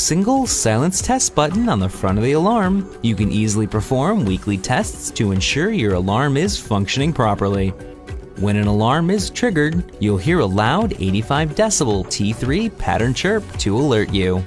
single silence test button on the front of the alarm, you can easily perform weekly tests to ensure your alarm is functioning properly. When an alarm is triggered, you'll hear a loud 85 decibel T3 pattern chirp to alert you.